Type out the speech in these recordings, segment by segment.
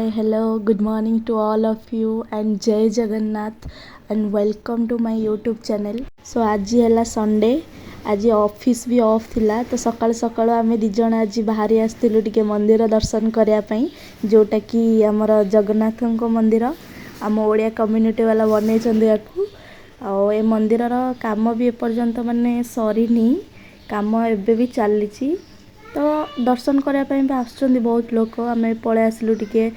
Hi, hello, good morning to all of you and Jai Jagannath and welcome to my YouTube channel. So आज है Sunday, आज office भी of थिला तो सकाळ सकाळ आमे दी जण आज बाहरी आस्तिलु टिके मंदिर दर्शन करिया पई जोटा कि हमर जगन्नाथଙ୍କ मंदिर आम ओडिया कम्युनिटी वाला बनै चंदी याकू आ ए मंदिर रो काम भी एपर्यंत माने सरीनी काम एबे भी चलीची तो दर्शन करने भी आसुँच बहुत लोक आम पलि आसलु टिके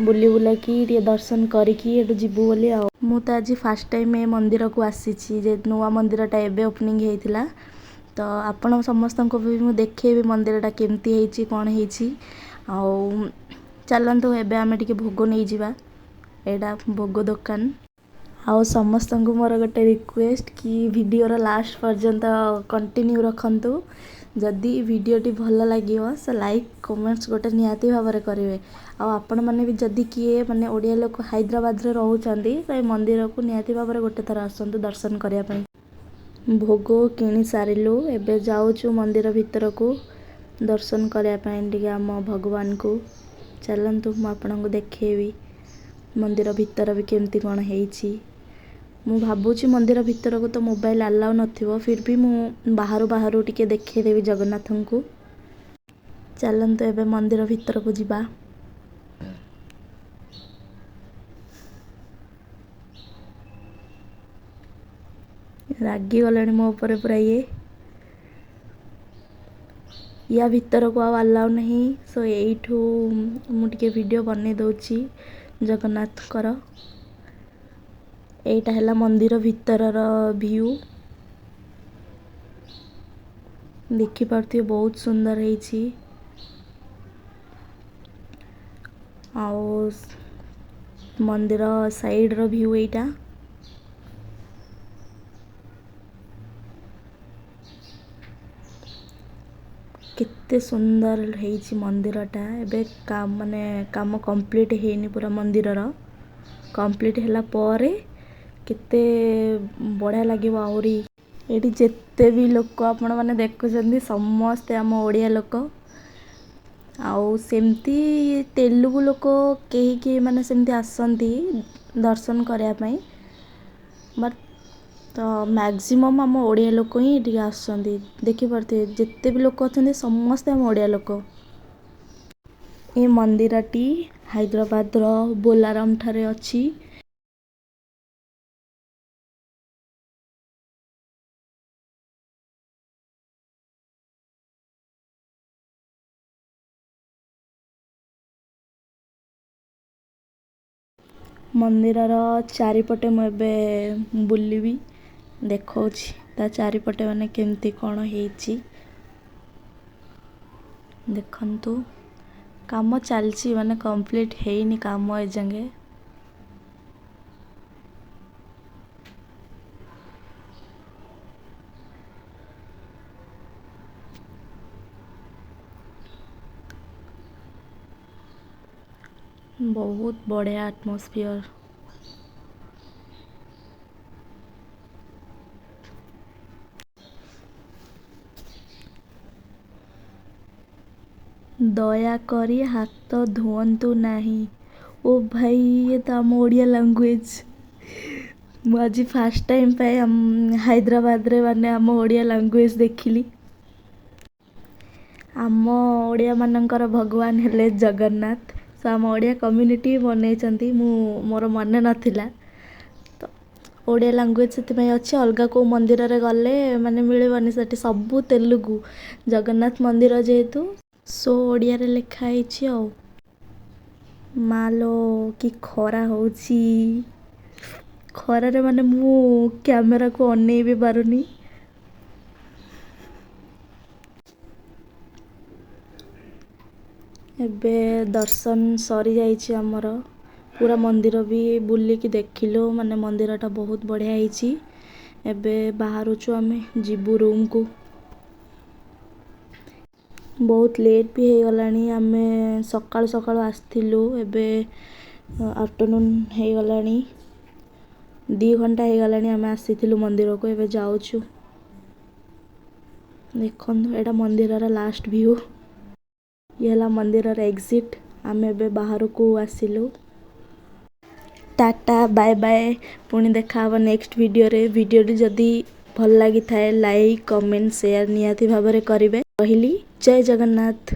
बुली बुला कि दर्शन करिकी जीवु बोली आ मु तो आज फास्ट टाइम ए मंदिर को आसी जे नुआ मंदिरटा एबे ओपनिंग होइतिला तो आपण समस्त को भी मु देखेबी मंदिरटा केमती होइची कोन होइची आ चलंतु एबे आमे टिके भोग नै जिबा एडा भोग दुकान आउ समस्त को मोर गोटे रिक्वेस्ट कि वीडियोर लास्ट पर्यंत कंटिन्यू रखंतु जदि वीडियोटी भल लगे सो लाइक कमेंट्स गोटे निहाती भाव में करेंगे आपण मैंने भी जदि किए माने ओडिया लोक हैदराबाद रे रहउचंदी तो ये मंदिर को निहाती भाव में गोटे थर आसंतु दर्शन करिया पई भोग किनी सारिलु एबे जाउछु मंदिर भीतर को दर्शन करिया पई टिके आम भगवान को चलंतु मु आपन को देखेबी मंदिर भीतर भी केमती कोन हेइची मु भाबुची मंदिर भीतर को तो मोबाइल अलाउ नथिवो फिर भी मु बाहरु बाहरु टिके देखे देवी जगन्नाथन को चलंतु एबे मंदिर भीतर को जिबा रागी गलानी मो ऊपर पूरा या भीतर को आ अलाउ नहीं सो एठू मु टिके वीडियो बनै दउची जगन्नाथ कर एटा हैला मंदिर भीतर व्यू देखि पारती बहुत सुंदर हेची आउ मंदिर साइड रो व्यू एटा कित्ते सुंदर हेची मंदिरटा एबे काम माने काम कंप्लीट हेनी पूरा मंदिर रो कंप्लीट हैला परे केते बढ़िया लगे आहरी एटी जेते भी लोक आपण माने देखुचंदी समस्त आम ओडिया लोक आउ सेमती तेलुगु लोक केही के माने सेमती आसंती दर्शन करिया पई बट तो मैक्सिमम आम ओडिया लोक ही एटी आसंती देखि परते जेते भी लोक अछंती समस्त आम ओडिया लोक ए मंदिरटी हैदराबाद रो बोलाराम ठारे अछि मंदिर चारिपटे मुझे बुलबी देखा ता चारिपटे माने केमती कौन हेची देखंतु काम चलची माने कंप्लीट हेनी काम ए जंगे बहुत बढ़िया एटमॉस्फेयर दया करी हाथ धुवंतु नहीं ओ भाई ये तो आम ओडिया लैंग्वेज मुझे फास्ट टाइम पे हैदराबाद रे माने आम ओडिया लैंग्वेज देखिली आम ओडिया मानकर भगवान हेले जगन्नाथ सो आम ओडिया कम्युनिटी बनै चंती मोर मन नथिला तो ओडिया लैंग्वेज से अच्छे अलग को मंदिर रे गले माने मिलबनी सेठी सब तेलुगु जगन्नाथ मंदिर जेहेतु सो ओडिया रे लिखा हेची आ मालो कि खरा होची खरा रे माने मु कैमरा को अनै भी पारुनी एबे दर्शन सरी जाइए आमर पूरा मंदिर भी बुलिकी देखिलु माने मंदिरटा बहुत बढ़िया हेची एबे बाहरुचु आमे जीवु रूम को बहुत लेट भी हो गलानी आमे सकाळ सकाळ आस्थिलु एबे आफ्टरनून हो गलानी 2 घंटा हो गलानी आमे आसीथिलु मंदिर को एबे जाउछु देखन एटा मंदिर रा लास्ट व्यू ये ला मंदिर रा एग्जिट आमे बे बाहर को आसिलु। टाटा बाय बाय, पुणी देखा हबा नेक्स्ट वीडियो रे। वीडियो जदि भल लगी थाए लाइक कमेंट शेयर निहाती भाबरे करिवे। कहली जय जगन्नाथ।